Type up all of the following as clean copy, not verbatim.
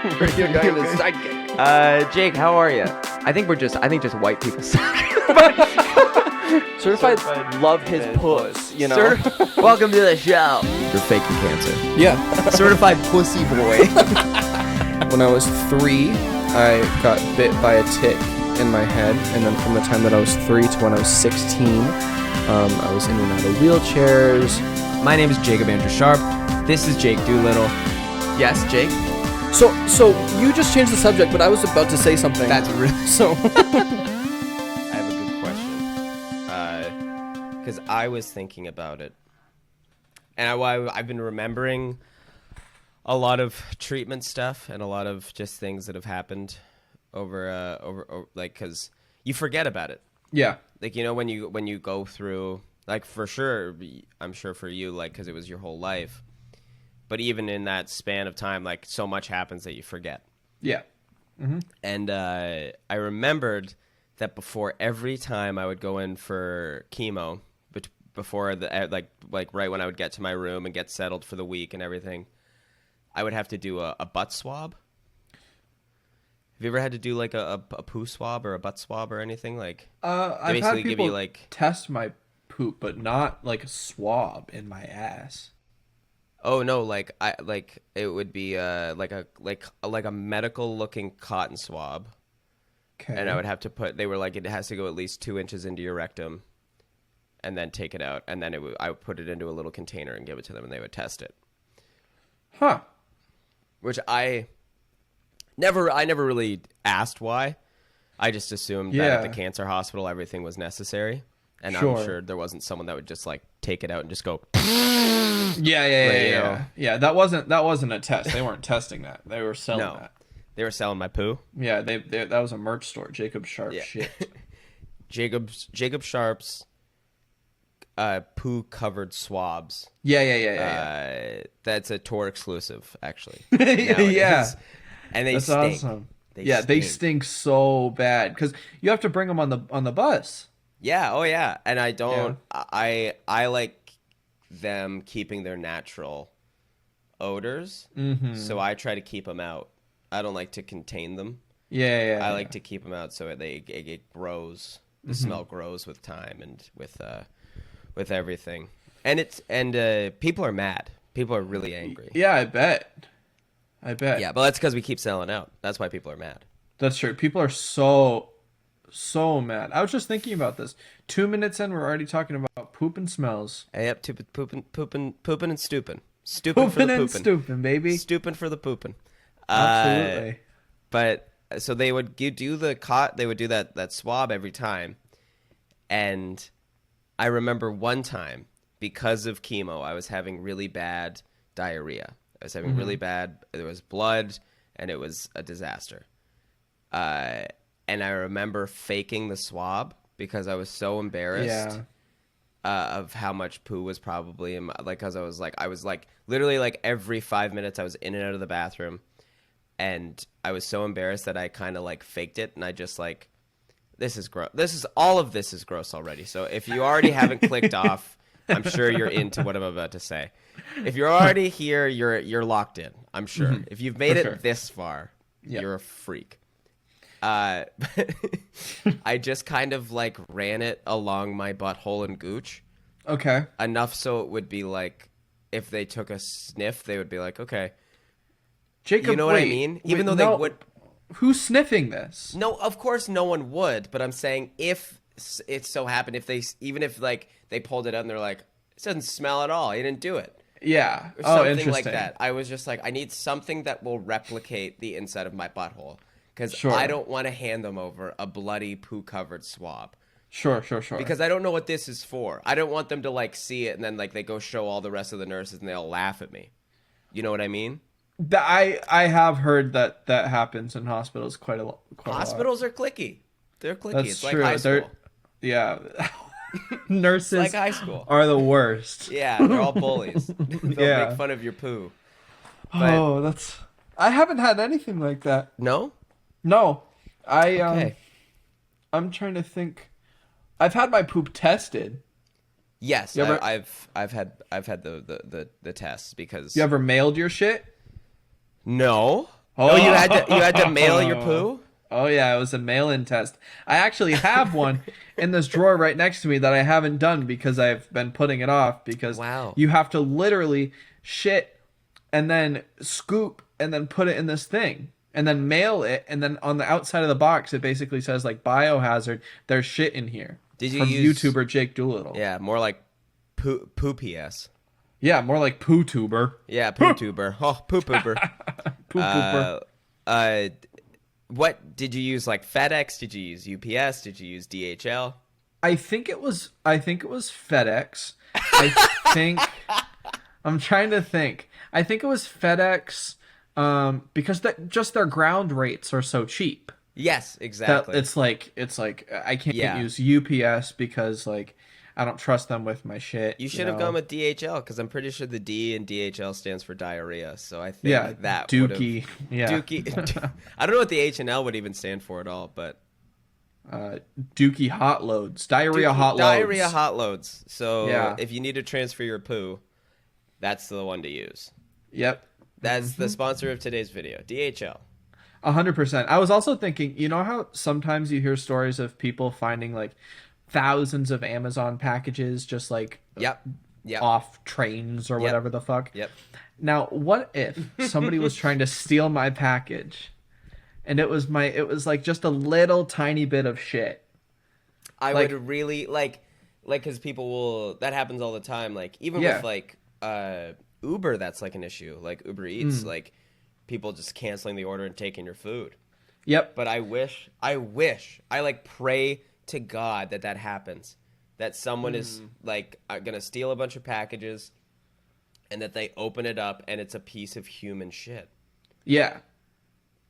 Radio guy and his sidekick. Jake, how are you? I think just white people suck. Certified love his puss, you know. Welcome to the show. You're faking cancer. Yeah. Certified pussy boy. When I was 3, I got bit by a tick in my head, and then from the time that I was 3 to when I was 16, I was in and out of wheelchairs. My name is Jacob Andrew Sharpe. This is Jake Doolittle. Yes, Jake? So you just changed the subject, but I was about to say something. That's really... So... I have a good question. Because I was thinking about it. And I've been remembering a lot of treatment stuff and a lot of just things that have happened over like, because you forget about it. Yeah. Like, you know, when you go through, like, for sure, I'm sure for you, like, because it was your whole life. But even in that span of time, like, so much happens that you forget. Yeah. Mm-hmm. And I remembered that before every time I would go in for chemo, before the like right when I would get to my room and get settled for the week and everything, I would have to do a butt swab. Have you ever had to do like a poo swab or a butt swab or anything? Like, I've had people test my poop, but not like a swab in my ass. Oh no, it would be like a medical looking cotton swab. Okay. And I would have to they were like, it has to go at least 2 inches into your rectum and then take it out. And then I would put it into a little container and give it to them and they would test it. Huh. Which I never really asked why. I just assumed that at the cancer hospital, everything was necessary. And Sure. I'm sure there wasn't someone that would just like take it out and just go. Yeah. That wasn't a test. They weren't testing that. They were selling that. They were selling my poo. Yeah, that was a merch store. Jacob Sharpe shit. Jacob Sharpe's poo covered swabs. Yeah. That's a tour exclusive, actually. Yeah. And they That's stink. awesome. They stink so bad because you have to bring them on the bus. Yeah. Oh yeah. And I don't. Yeah. I like them keeping their natural odors. Mm-hmm. So I try to keep them out. I don't like to contain them. Yeah. I like to keep them out so it grows. The smell grows with time and with everything. And people are mad. People are really angry. Yeah, I bet. Yeah, but that's because we keep selling out. That's why people are mad. That's true. People are so mad. I was just thinking about this. 2 minutes in, we're already talking about poop and smells. Yep, pooping and stooping. Stooping for the pooping. And stooping, baby. Stooping for the pooping. Absolutely. But so they would do that swab every time. And I remember one time, because of chemo, I was having really bad diarrhea. I was having really bad, there was blood, and it was a disaster. And I remember faking the swab because I was so embarrassed of how much poo was probably in my, like, because I was like literally like every 5 minutes I was in and out of the bathroom, and I was so embarrassed that I kind of like faked it, and I just like, this is gross. All of this is gross already. So if you already haven't clicked off, I'm sure you're into what I'm about to say. If you're already here, you're locked in. I'm sure. Mm-hmm. If you've made it this far, you're a freak. I just kind of like ran it along my butthole and gooch. Okay. Enough so it would be like, if they took a sniff, they would be like, okay. Jacob, you know what I mean? Even though they would. Who's sniffing this? No, of course no one would. But I'm saying if it so happened, even if like they pulled it out and they're like, it doesn't smell at all. He didn't do it. Yeah. Or something like that. I was just like, I need something that will replicate the inside of my butthole. Because I don't want to hand them over a bloody poo-covered swab. Sure. Because I don't know what this is for. I don't want them to, like, see it and then, like, they go show all the rest of the nurses and they'll laugh at me. You know what I mean? I have heard that happens in hospitals quite a lot. Hospitals are cliquey. They're cliquey. That's it's true. Like high school. Yeah. Nurses like high school. Are the worst. Yeah, they're all bullies. They'll make fun of your poo. But... I haven't had anything like that. No? No, I'm trying to think. I've had my poop tested. Yes, I've had the tests because. You ever mailed your shit? No, Oh, you had to mail your poo? Oh yeah, it was a mail-in test. I actually have one in this drawer right next to me that I haven't done because I've been putting it off because Wow. you have to literally shit and then scoop and then put it in this thing and then mail it, and then on the outside of the box it basically says like biohazard, there's shit in here. Did you from use YouTuber Jake Doolittle? Yeah, more like poo PS. Yeah, more like poo tuber. Yeah, poo tuber. Oh, poo pooper. Poo pooper. What did you use? Like FedEx? Did you use UPS? Did you use DHL? I think it was FedEx. I'm trying to think. I think it was FedEx because just their ground rates are so cheap. Yes, That exactly. it's like I can't Yeah. use UPS because like I don't trust them with my shit. You should have know? gone with DHL because I'm pretty sure the D in DHL stands for diarrhea. So I think that Dookie. Yeah. Dookie. I don't know what the H and L would even stand for at all, but Dookie hot loads. Diarrhea hot loads. Diarrhea hot loads. So Yeah. if you need to transfer your poo, that's the one to use. Yep. That's the sponsor of today's video, DHL. 100%. I was also thinking, you know how sometimes you hear stories of people finding like thousands of Amazon packages just like Yep. off trains or whatever the fuck. Yep. Now, what if somebody was trying to steal my package and it was like just a little tiny bit of shit? I Like- would really like because people will, that happens all the time. Like even Yeah. with like Uber, that's like an issue. Like Uber Eats, like people just canceling the order and taking your food. Yep. But I like pray to God that happens. That someone is like gonna steal a bunch of packages, and that they open it up and it's a piece of human shit. Yeah.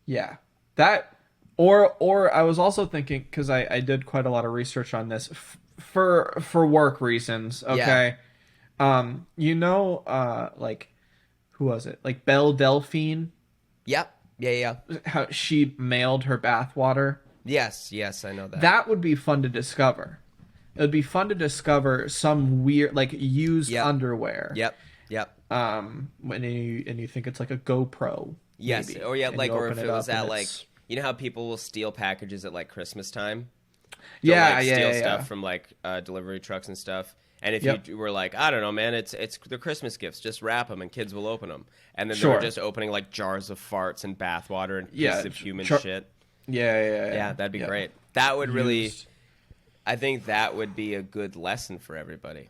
Yeah. That or I was also thinking, because I did quite a lot of research on this for work reasons, okay? Like who was it? Like Belle Delphine, Yep. Yeah. how she mailed her bathwater. Yes, I know that. That would be fun to discover. It would be fun to discover some weird like used Yep. underwear. Yep. When you think it's like a GoPro. Yes. maybe, Or yeah, and like you or open if it was up at and like, it's- you know how people will steal packages at like Christmas time? yeah, Like, yeah, steal yeah, stuff from like delivery trucks and stuff. And if Yep. you were like, I don't know, man, it's the Christmas gifts, just wrap them and kids will open them. And then Sure. they're just opening like jars of farts and bath water and Yeah, pieces of human char- shit. Yeah, Yeah, that'd be great. That would really, Used. I think that would be a good lesson for everybody.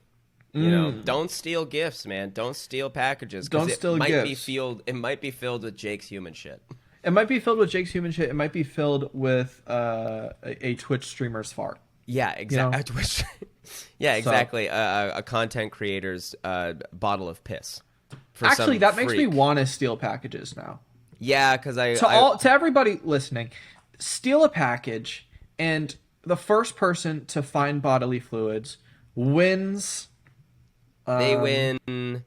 You know, don't steal gifts, man. Don't steal packages. 'Cause Don't steal it might Be gifts. it might be filled with Jake's human shit. It might be filled with Jake's human shit. It might be filled with a Twitch streamer's fart. Yeah, exactly. Yeah, So- exactly. A content creator's bottle of piss. For Actually, some that makes me freak. want to steal packages now. Yeah, because To everybody listening, steal a package, and the first person to find bodily fluids wins. they win.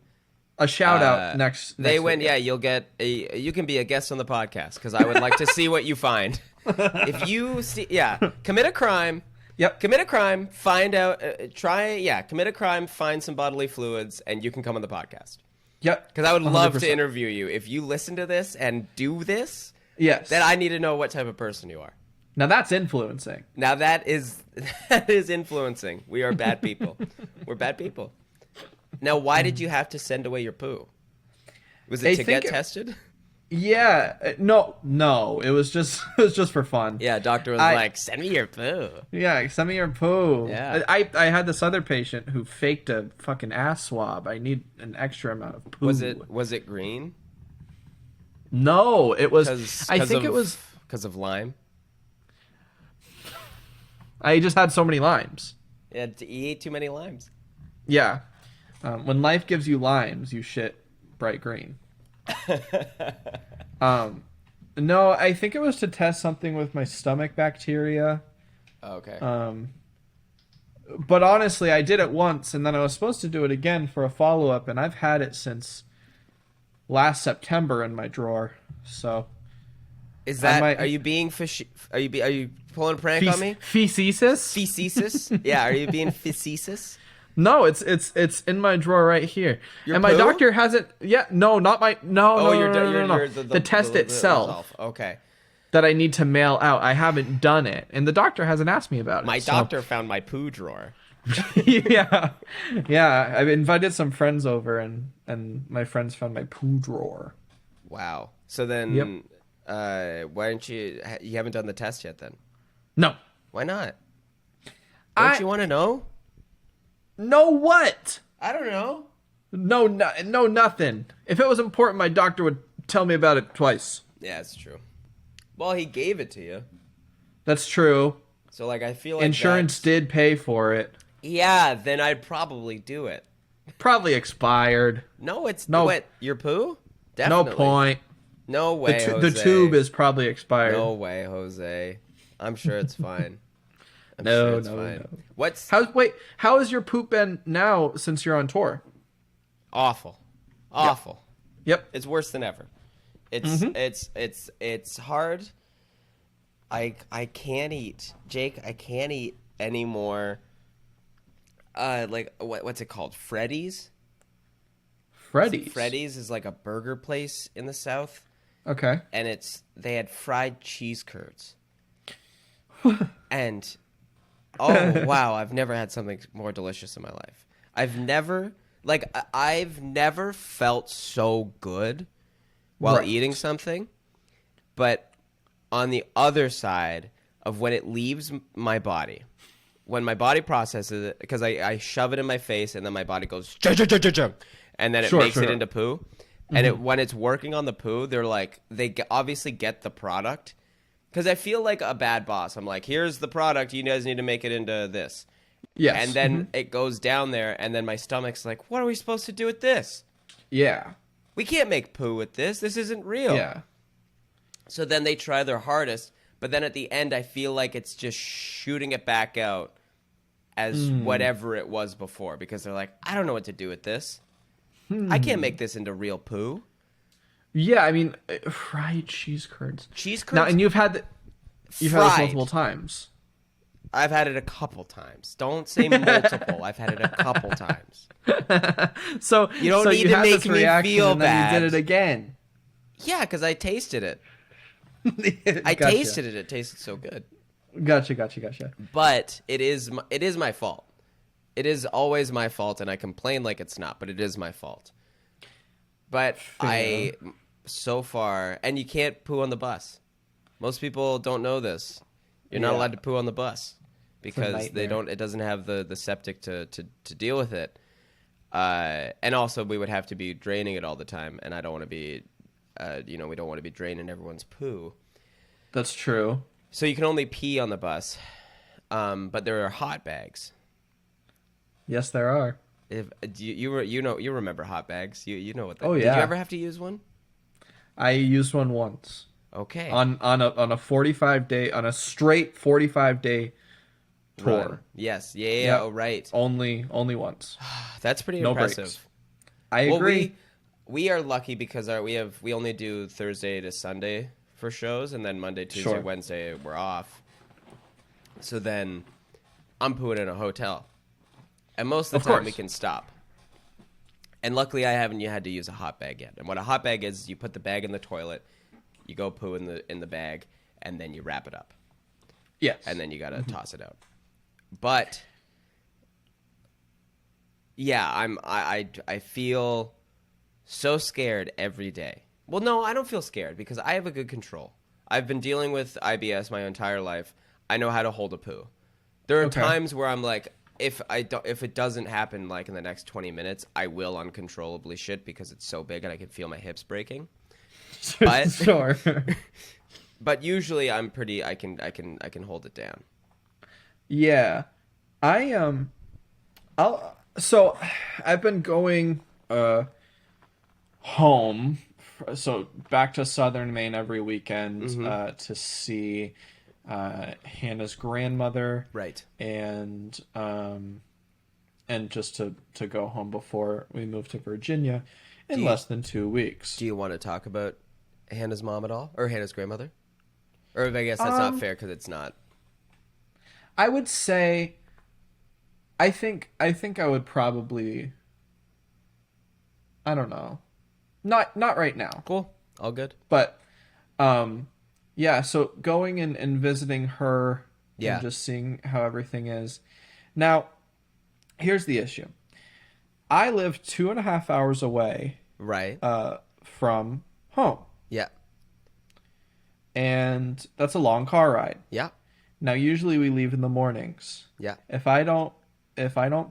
A shout out next. They next win. video. Yeah, you can be a guest on the podcast because I would like to see what you find. If you see, commit a crime. Yep. Commit a crime. Find out. Commit a crime. Find some bodily fluids, and you can come on the podcast. Yep. Because I would love 100%. to interview you. If you listen to this and do this, Yes. then I need to know what type of person you are. Now that's influencing. Now that is influencing. We are bad people. We're bad people. Now, why did you have to send away your poo? Was it I to think get tested? Yeah. No. It was just for fun. Yeah, doctor was I- like, "Send me your poo." Yeah, send me your poo. Yeah. I had this other patient who faked a fucking ass swab. I need an extra amount of poo. Was it green? No, it was. I 'Cause think it of- was. because of lime. I just had so many limes. Yeah, he ate too many limes. Yeah. When life gives you limes, you shit bright green. No, I think it was to test something with my stomach bacteria. Okay. But honestly, I did it once, and then I was supposed to do it again for a follow-up, and I've had it since last September in my drawer. So Is that? might- Are you being Are you pulling a prank on me? Feces? Facetious? Yeah. Are you being facetious? No, it's in my drawer right here. Your and my poo? doctor hasn't. Yeah, no, not my. No, Oh, no, you're, no, no, no, no. you're The test the itself result. Okay. that I need to mail out. I haven't done it, and the doctor hasn't asked me about it. My so- doctor found my poo drawer. yeah, yeah. I've invited some friends over, and my friends found my poo drawer. Wow. So then, why don't you haven't done the test yet then? No. Why not? Don't you want to know? No, what? I don't know. No, no, nothing. If it was important, my doctor would tell me about it twice. Yeah, it's true. Well, he gave it to you. That's true. So, like, I feel like Insurance did pay for it. Yeah, then I'd probably do it. Probably expired. No, it's... No. What, your poo? Definitely. No point. No way, The Jose. tube is probably expired. No way, Jose. I'm sure it's fine. I'm No, sure it's no, fine. no. What's... How has your poop been now since you're on tour? Awful. Awful. Yep. It's worse than ever. It's hard. I can't eat, Jake. I can't eat anymore. Like what's it called? Freddy's. Freddy's. Freddy's is like a burger place in the South, Okay. and they had fried cheese curds. And oh wow, I've never had something more delicious in my life. I've never felt so good while Right. eating something, but on the other side of when it leaves my body, when my body processes it, because I shove it in my face and then my body goes, "Chug," and then it makes it into poo. And when it's working on the poo, they're like, obviously get the product. Because I feel like a bad boss. I'm like, here's the product. You guys need to make it into this. Yes. And then it goes down there, and then my stomach's like, what are we supposed to do with this? Yeah. We can't make poo with this. This isn't real. Yeah. So then they try their hardest, but then at the end, I feel like it's just shooting it back out as whatever it was before, because they're like, I don't know what to do with this. I can't make this into real poo. Yeah, I mean, fried cheese curds. Cheese curds? Now, and you've had this Fried. multiple times. I've had it a couple times. Don't say multiple. I've had it a couple times. So You don't need to had make this me reaction feel and then bad. You did it again. Yeah, because I tasted it. I Gotcha. tasted it. It tasted so good. Gotcha. But it is my fault. It is always my fault, and I complain like it's not, but it is my fault. But Fair. so far, and you can't poo on the bus. Most people don't know this. You're not Yeah. allowed to poo on the bus because they nightmare. don't. It doesn't have the septic to deal with it. And also, we would have to be draining it all the time, and I don't want to be. We don't want to be draining everyone's poo. That's true. So you can only pee on the bus, but there are hot bags. Yes, there are. If you remember hot bags, you know what. Oh, Did yeah. you ever have to use one? I used one once Okay. on a 45-day on a straight 45-day tour. Run. Yes. Yeah. Yep. Oh, right. Only once. That's pretty No impressive. breaks. I Well, agree. we are lucky because we only do Thursday to Sunday for shows, and then Monday, Tuesday, Sure. Wednesday we're off. So then I'm pooing in a hotel, and most of the time we course. can stop. And luckily, I haven't had to use a hot bag yet. And what a hot bag is, you put the bag in the toilet, you go poo in the bag, and then you wrap it up, Yes. and then you gotta toss it out. But yeah, I feel so scared every day. Well, no, I don't feel scared because I have a good control. I've been dealing with IBS my entire life. I know how to hold a poo. There are Okay. times where I'm like, if it doesn't happen like in the next 20 minutes, I will uncontrollably shit because it's so big and I can feel my hips breaking. But Sure. but usually I can hold it down. Yeah. I've been going home, so back to Southern Maine every weekend to see Hannah's grandmother, Right. and just to go home before we move to Virginia in less than 2 weeks. Do you want to talk about Hannah's mom at all? Or Hannah's grandmother? Or I guess that's not fair because it's not. I would say I would probably, I don't know. Not right now. Cool. All good. But yeah, so going and visiting her Yeah. and just seeing how everything is. Now, here's the issue. I live 2.5 hours away Right. from home. Yeah. And that's a long car ride. Yeah. Now usually we leave in the mornings. Yeah. If I don't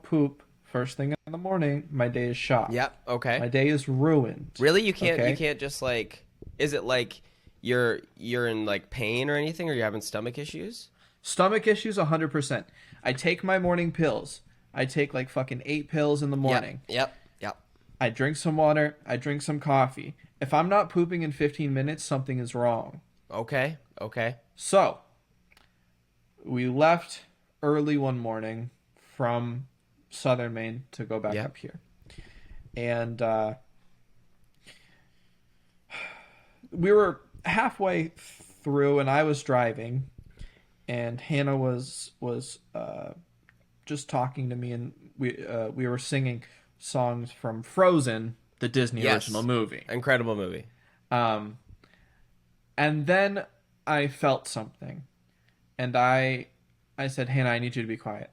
poop first thing in the morning, my day is shot. Yeah. Okay. My day is ruined. Really? You can't Okay? you can't just like, is it like you're in like pain or anything, or you're having stomach issues? Stomach issues 100%. I take my morning pills. I take like fucking 8 pills in the morning. Yep. Yep. I drink some water. I drink some coffee. If I'm not pooping in 15 minutes, something is wrong. Okay. Okay. So, we left early one morning from Southern Maine to go back Yeah. up here. And we were halfway through and I was driving and Hannah was just talking to me and we were singing songs from Frozen, the Disney Yes. original movie. Incredible movie. And then I felt something. And I said, "Hannah, I need you to be quiet."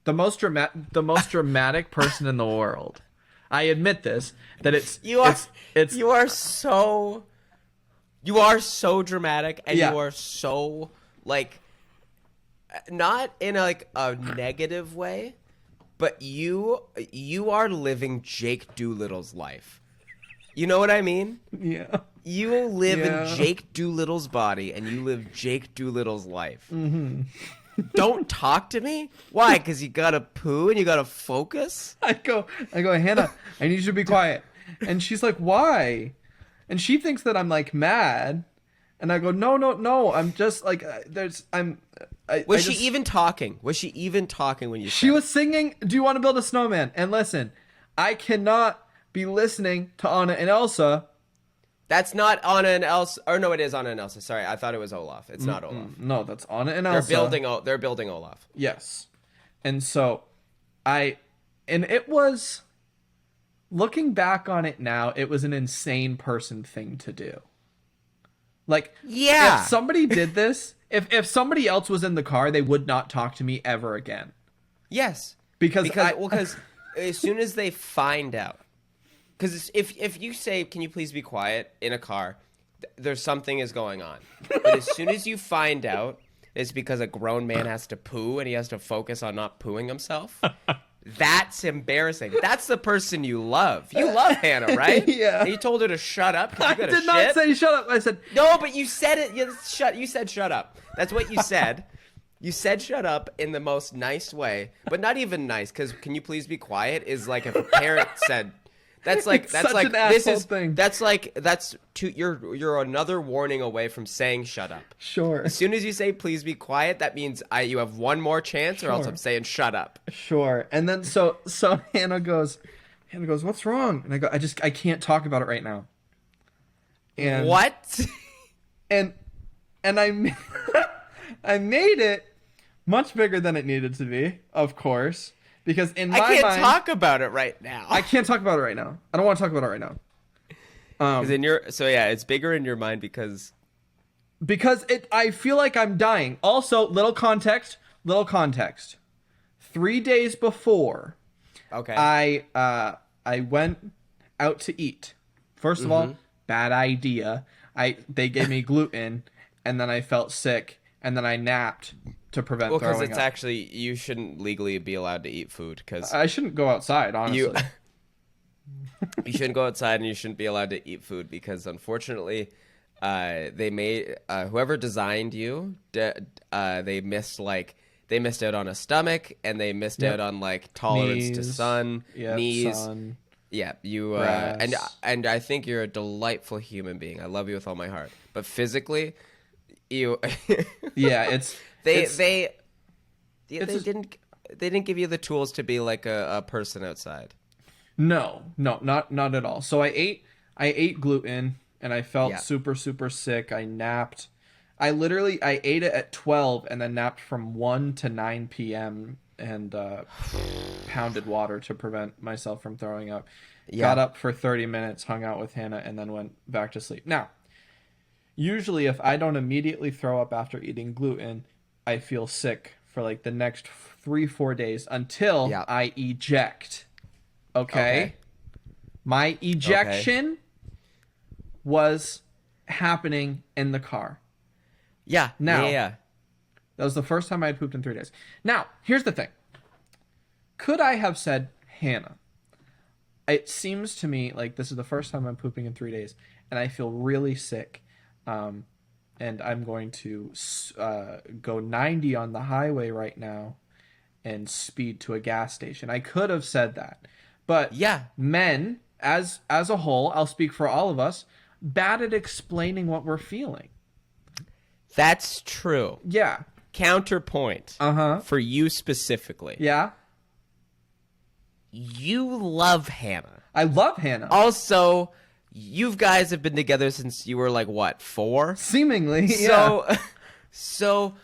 The most dramatic person in the world. I admit this, that it's You are it's you are so dramatic, and Yeah. you are so like, not in a negative way, but you are living Jake Doolittle's life. You know what I mean? yeah. You live Yeah. in Jake Doolittle's body, and you live Jake Doolittle's life. Mm-hmm. Don't talk to me. Why? Because you gotta poo and you gotta focus. I go, "Hannah, I need you to be quiet." And she's like, "Why?" And she thinks that I'm like mad. And I go, "No. I'm just like Was she even talking? Was she even talking when you? She said was singing, "Do you want to build a snowman?" And listen, I cannot be listening to Anna and Elsa. That's not Anna and Elsa. Or no, it is Anna and Elsa. Sorry, I thought it was Olaf. It's not Olaf. No, that's Anna and They're Elsa. building Olaf. Yes. And so and it was, looking back on it now, it was an insane person thing to do. Like, Yeah. if somebody did this, if somebody else was in the car, they would not talk to me ever again. Yes. Because As soon as they find out, because if you say, "Can you please be quiet?" in a car, there's something is going on. But as soon as you find out it's because a grown man has to poo and he has to focus on not pooing himself, that's embarrassing. That's the person you love. You love Hannah, right? Yeah. And you told her to shut up. 'Cause you I gotta did not shit. say shut up. I said, No, but you said it. You said shut up. That's what you said. You said shut up in the most nice way, but not even nice, because "Can you please be quiet?" is like if a parent said. That's like such an asshole thing. You're another warning away from saying shut up. Sure. As soon as you say please be quiet, that means you have one more chance, or else Sure. I'm saying shut up. Sure. And then so Hannah goes, "What's wrong?" And I go, I can't talk about it right now. And What? And I I made it much bigger than it needed to be, of course, because in my I can't mind, talk about it right now. I can't talk about it right now. I don't want to talk about it right now. 'Cause it's bigger in your mind because I feel like I'm dying. Also, little context. 3 days before, okay. I went out to eat. First of all, bad idea. They gave me gluten, and then I felt sick, and then I napped to prevent because throwing it's up. actually, you shouldn't legally be allowed to eat food, because I shouldn't go outside, honestly. you shouldn't go outside, and you shouldn't be allowed to eat food, because unfortunately, they made whoever designed you, they missed out on a stomach, and they missed Yep. out on like tolerance to Knees. sun, Yep, knees. sun. Yeah, you Breasts. and I think you're a delightful human being. I love you with all my heart. But physically, you Yeah, it's they it's didn't give you the tools to be like a person outside. no, not at all. So I ate gluten, and I felt Yeah. super sick. I napped. I ate it at 12 and then napped from 1 to 9 p.m. pounded water to prevent myself from throwing up. Yeah. Got up for 30 minutes, hung out with Hannah, and then went back to sleep. Now, usually if I don't immediately throw up after eating gluten, I feel sick for like the next 3-4 days until I eject. Okay? My ejection was happening in the car. Yeah. Now, yeah. that was the first time I had pooped in 3 days. Now, here's the thing. Could I have said, Hannah, it seems to me like this is the first time I'm pooping in 3 days, and I feel really sick, and I'm going to go 90 on the highway right now and speed to a gas station. I could have said that. But men, as a whole, I'll speak for all of us, bad at explaining what we're feeling. That's true. Yeah. Counterpoint. For you specifically. Yeah. You love Hannah. I love Hannah. Also, you guys have been together since you were like, what, 4? Seemingly, yeah. So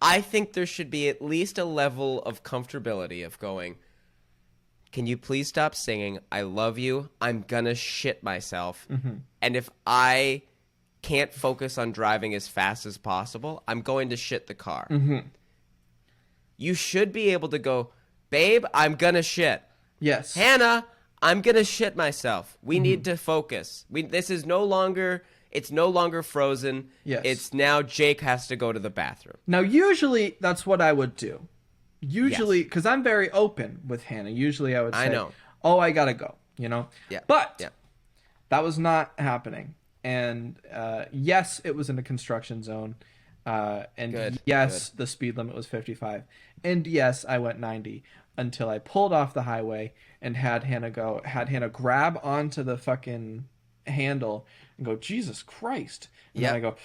I think there should be at least a level of comfortability of going, can you please stop singing? I love you. I'm gonna shit myself. And if I can't focus on driving as fast as possible, I'm going to shit the car. You should be able to go, babe, I'm gonna shit. Yes. Hannah, I'm gonna shit myself. We need to focus. This is no longer. It's no longer Frozen. Yes. It's now Jake has to go to the bathroom. Now, usually that's what I would do. Usually, because I'm very open with Hannah. Usually I would say, oh, I gotta go, you know? Yeah. But that was not happening. And yes, it was in a construction zone. And the speed limit was 55. And yes, I went 90 until I pulled off the highway and had Hannah grab onto the fucking handle and go, Jesus Christ. And then I go,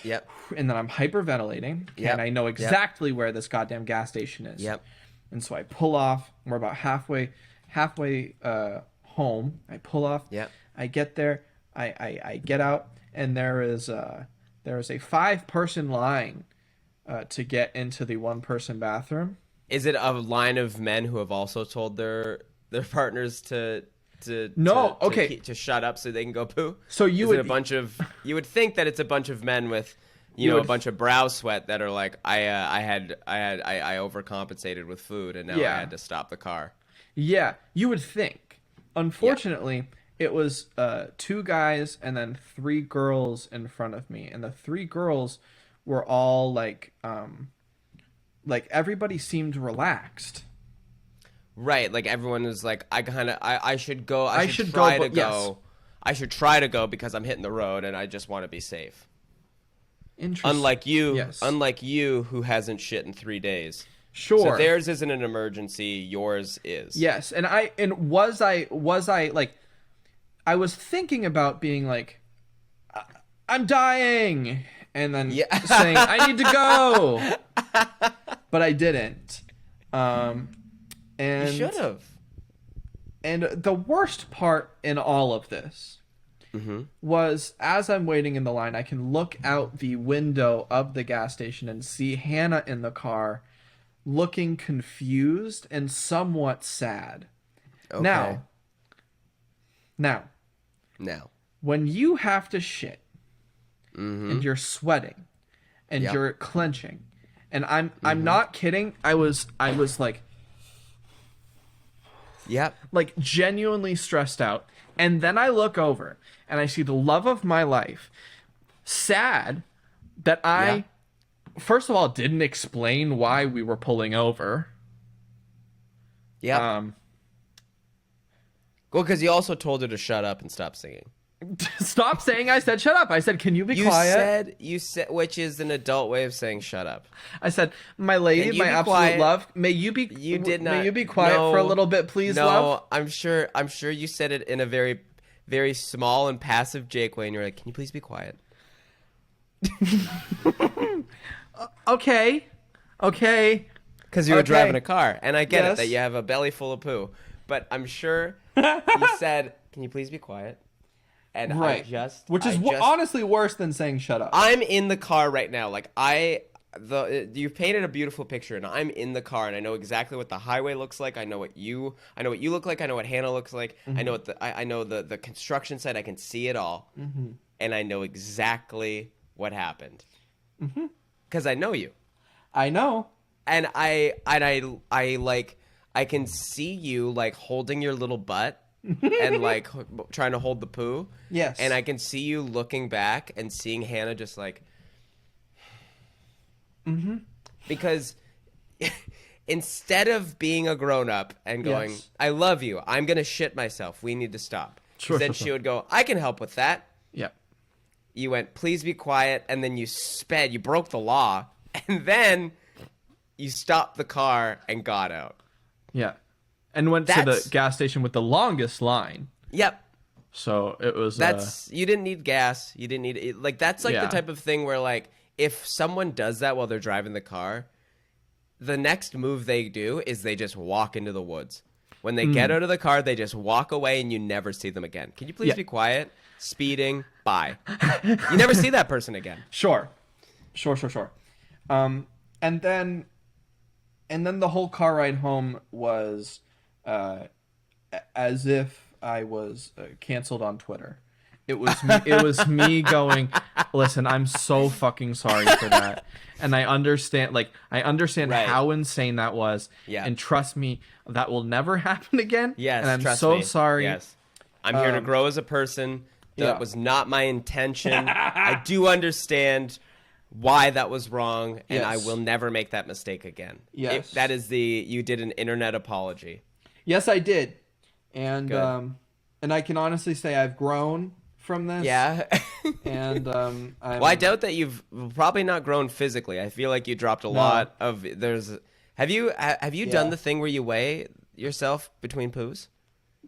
and then I'm hyperventilating. And I know exactly where this goddamn gas station is. And so I pull off. We're about halfway home. I pull off. I get there. I get out, and there is a 5-person line to get into the 1-person bathroom. Is it a line of men who have also told their partners to shut up so they can go poo? So you would think that it's a bunch of men with a bunch of brow sweat that are like, I overcompensated with food and now I had to stop the car. Yeah, you would think. Unfortunately, it was 2 guys and then 3 girls in front of me, and the 3 girls were all like everybody seemed relaxed. Right, like everyone was like, I should go. I should try to go because I'm hitting the road and I just want to be safe. Interesting. Unlike you, who hasn't shit in 3 days. Sure. So theirs isn't an emergency. Yours is. Yes, and was I like, I was thinking about being like, I'm dying, and then saying I need to go, but I didn't. And you should have. And the worst part in all of this was, as I'm waiting in the line, I can look out the window of the gas station and see Hannah in the car, looking confused and somewhat sad. Okay. Now, when you have to shit and you're sweating and you're clenching, and I'm not kidding, I was like, like genuinely stressed out, and then I look over and I see the love of my life, sad that I first of all didn't explain why we were pulling over. Well, because you also told her to shut up and stop singing. Stop saying I said shut up. I said, can you be quiet? You said, which is an adult way of saying shut up. I said, my lady, my absolute quiet? love, may you be quiet for a little bit, please, love? I'm sure you said it in a very, very small and passive Jake way, and you're like, can you please be quiet? Okay. Because you were driving a car, and I get it that you have a belly full of poo, but I'm sure you said, can you please be quiet? And right. Which is honestly worse than saying shut up. I'm in the car right now. Like, I you've painted a beautiful picture, and I'm in the car, and I know exactly what the highway looks like. I know what you look like. I know what Hannah looks like. I know what I know the construction site. I can see it all, and I know exactly what happened because I know you. I know. And I like I can see you like holding your little butt and like trying to hold the poo. Yes. And I can see you looking back and seeing Hannah just like because instead of being a grown up and going, Yes. I love you, I'm gonna shit myself, we need to stop. Sure, Then sure, she sure. would go, I can help with that. Yeah. You went, please be quiet, and then you broke the law, and then you stopped the car and got out. Yeah. And went to That's- the gas station with the longest line. Yep. So it was. You didn't need gas. You didn't need like that's like Yeah. the type of thing where like if someone does that while they're driving the car, the next move they do is they just walk into the woods. When they get out of the car, they just walk away and you never see them again. Can you please Yeah. be quiet? Speeding, bye. You never see that person again. Sure. And then the whole car ride home was as if I was canceled on Twitter. It was me going, listen, I'm so fucking sorry for that. And I understand Right. how insane that was. Yeah. And trust me, that will never happen again. Yes, And I'm trust so me. sorry. Yes. I'm here to grow as a person. That yeah. was not my intention. I do understand why that was wrong, and I Yes. will never make that mistake again. Yes. That is you did an internet apology. Yes, I did. And Good. and I can honestly say I've grown from this. Yeah. And Well, I doubt that you've probably not grown physically. I feel like you dropped a lot of Have you done the thing where you weigh yourself between poos?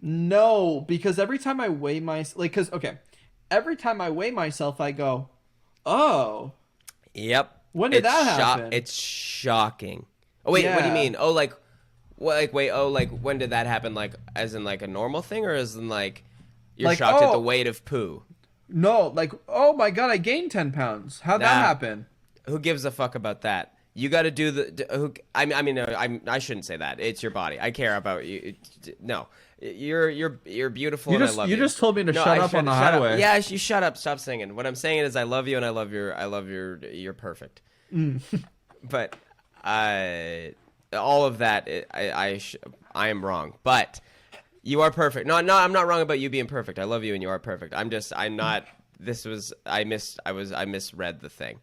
No, because every time I weigh every time I weigh myself, I go, oh, Yep. When did that happen? It's shocking. Oh wait, what do you Yeah. mean? Oh, like, what? Like, wait. Oh, like, when did that happen? Like, as in like a normal thing, or as in like you're Like, shocked at the oh. weight of poo? no, like, oh my God, I gained 10 pounds. How'd that Nah. happen? Who gives a fuck about that? You got to do I shouldn't say that. It's your body. I care about you. No, you're beautiful. And I love you. You just told me to No, shut I up on the shut up. highway. Yeah, you shut up. Stop singing. What I'm saying is, I love you, and you're perfect. But all of that, I am wrong. But you are perfect. No, I'm not wrong about you being perfect. I love you, and you are perfect. I'm not. I misread the thing.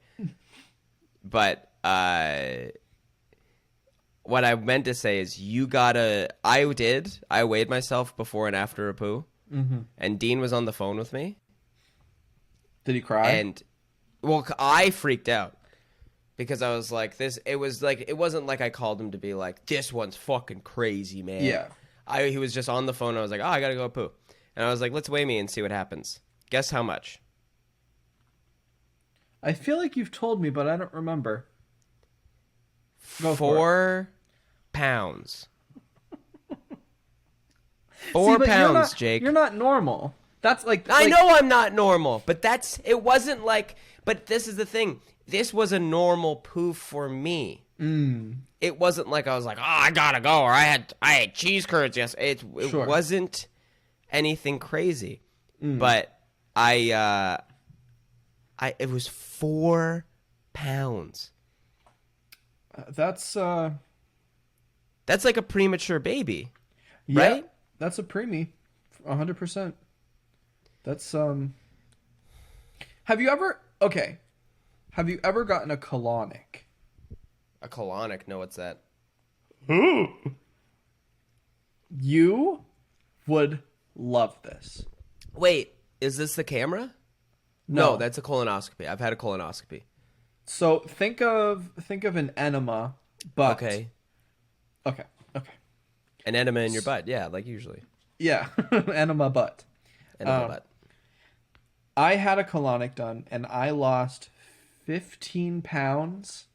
But what I meant to say is I weighed myself before and after a poo, and Dean was on the phone with me, Did he cry? and well, I freaked out because I was like, it wasn't like I called him to be like, this one's fucking crazy, man. Yeah. He was just on the phone. I was like, oh, I gotta go poo, and I was like, let's weigh me and see what happens. Guess how much? I feel like you've told me, but I don't remember. Go for 4 pounds. See, 4 but pounds, Jake. You're not normal. That's like I know I'm not normal, but it wasn't like, but this is the thing. This was a normal poo for me. It wasn't like I was like, oh, I gotta go, or I had cheese curds. Yes, it Sure. wasn't anything crazy, but it was 4 pounds. That's That's like a premature baby, yeah, right? That's a preemie, 100%. That's Have you ever gotten a colonic? A colonic? No, what's that? You would love this. Wait, is this the camera? No, that's a colonoscopy. I've had a colonoscopy. So think of an enema, but Okay. Okay. An enema in your butt. Yeah, like usually. Yeah, enema butt. Enema butt. I had a colonic done, and I lost 15 pounds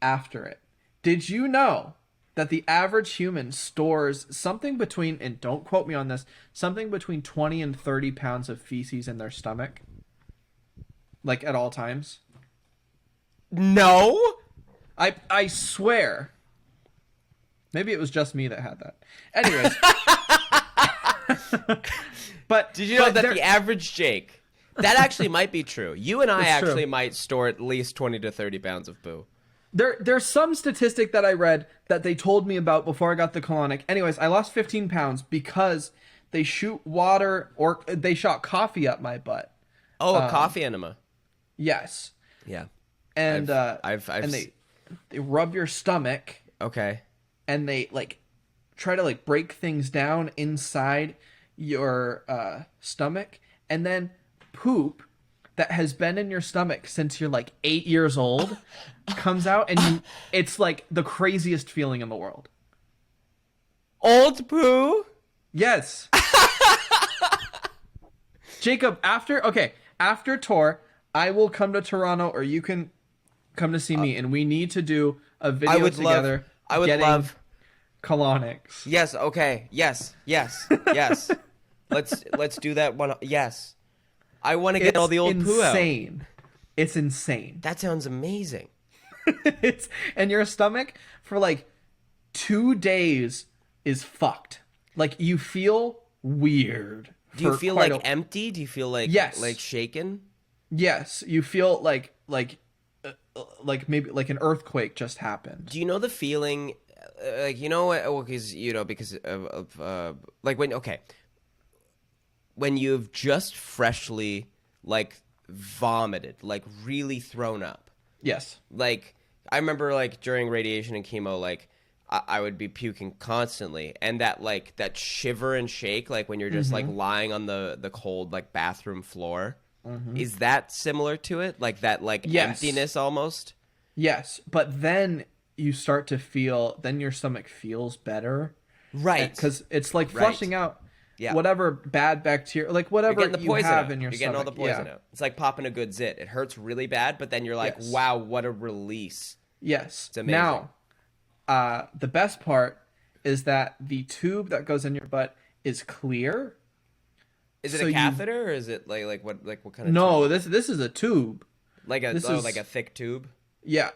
after it. Did you know that the average human stores something between, and don't quote me on this, something between 20 and 30 pounds of feces in their stomach? Like at all times? No. I swear. Maybe it was just me that had that. Anyways. But Did you know that there- the average Jake, that actually might be true. You and I It's actually true. might store at least 20 to 30 pounds of poo. There's some statistic that I read that they told me about before I got the colonic. Anyways, I lost 15 pounds because they shoot water or they shot coffee up my butt. Oh, a coffee enema. Yes. Yeah. And I've and they rub your stomach okay. and they like try to like break things down inside your stomach, and then poop that has been in your stomach since you're like 8 years old comes out, and it's like the craziest feeling in the world. Old poo? Yes. Jacob, after tour, I will come to Toronto, or you can come to see me, and we need to do a video together. I would getting love. colonics. Yes, okay. Yes. Let's do that one. Yes. I want to get all the old poo out. It's insane. That sounds amazing. It's and your stomach for like 2 days is fucked. Like you feel weird. Do you for feel quite like empty? Do you feel like Yes. like shaken? Yes, you feel like maybe like an earthquake just happened. Do you know the feeling like you know what because of like when you've just freshly like vomited, like really thrown up. Yes. Like I remember like during radiation and chemo, like I would be puking constantly, and that shiver and shake, like when you're just like lying on the cold like bathroom floor. Is that similar to it? Like that like Yes. emptiness almost? Yes, but then you start to feel, then your stomach feels better. Right. Because it's like Right. flushing out Yeah. whatever bad bacteria, like You're whatever getting the you poison have out. in your You're stomach. getting all the poison Yeah. out. It's like popping a good zit. It hurts really bad, but then you're like, Yes. wow, what a release. Yes. It's amazing. Now, the best part is that the tube that goes in your butt is clear. Is it So a you- catheter or is it like what kind of No, tube? this is a tube. Like a this is- like a thick tube? Yeah.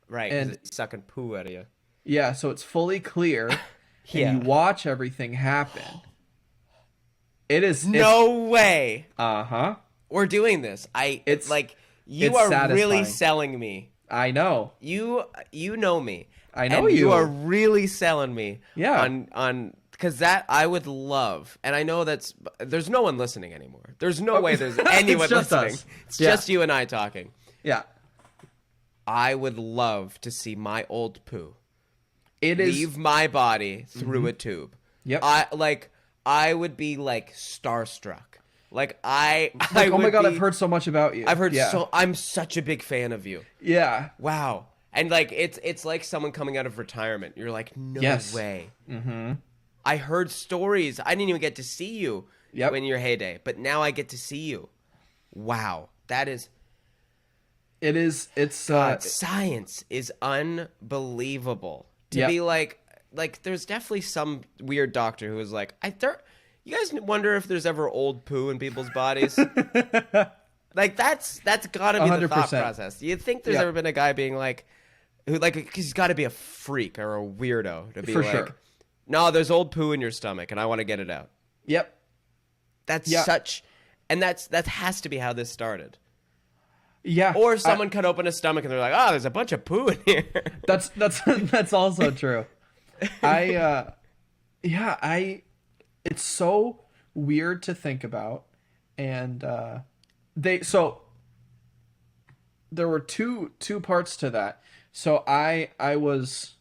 Right, because And- it's sucking poo out of you. Yeah, so it's fully clear, Yeah. and you watch everything happen. It's No way. Uh-huh. We're doing this. It's like you it's are satisfying. really selling me. I know. You know me. I know and you. are really selling me. Yeah. On because that I would love, and I know there's no one listening anymore. There's no way there's anyone just listening. us. It's Yeah. just you and I talking. Yeah. I would love to see my old poo It is. leave my body through a tube. Yep. I would be like starstruck. Like I Like, oh my would god, be- I've heard so much about you. I've heard Yeah. so I'm such a big fan of you. Yeah. Wow. And like it's like someone coming out of retirement. You're like, no Yes. way. Mm-hmm. I heard stories. I didn't even get to see you Yep. in your heyday, but now I get to see you. Wow. That is It is. It's. science is unbelievable. To Yep. be like there's definitely some weird doctor who is like, you guys wonder if there's ever old poo in people's bodies? Like that's got to be the thought 100%. process. You think there's Yep. ever been a guy being like, who like, because he's got to be a freak or a weirdo to be For like, sure. no, there's old poo in your stomach and I want to get it out. Yep. That's Yeah. that has to be how this started. Yeah. Or someone cut open a stomach and they're like, oh, there's a bunch of poo in here. That's that's also true. It's so weird to think about, and there were two parts to that. So I was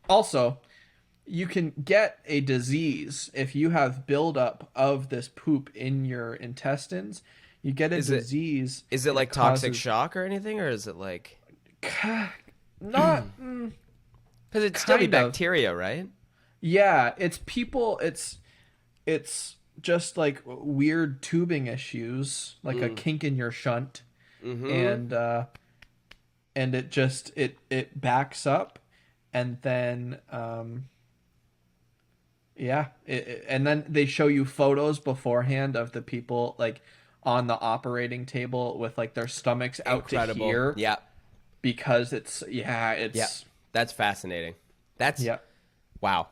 also, you can get a disease if you have buildup of this poop in your intestines. You get a disease. Is it like that toxic causes- shock or anything, or is it like Not. because it's still be Kind of. bacteria, right? Yeah, it's people. It's just like weird tubing issues, like a kink in your shunt, and it just it backs up, and then and then they show you photos beforehand of the people like on the operating table with like their stomachs out to Incredible. here Yeah. because it's Yeah. That's fascinating. That's yeah, wow.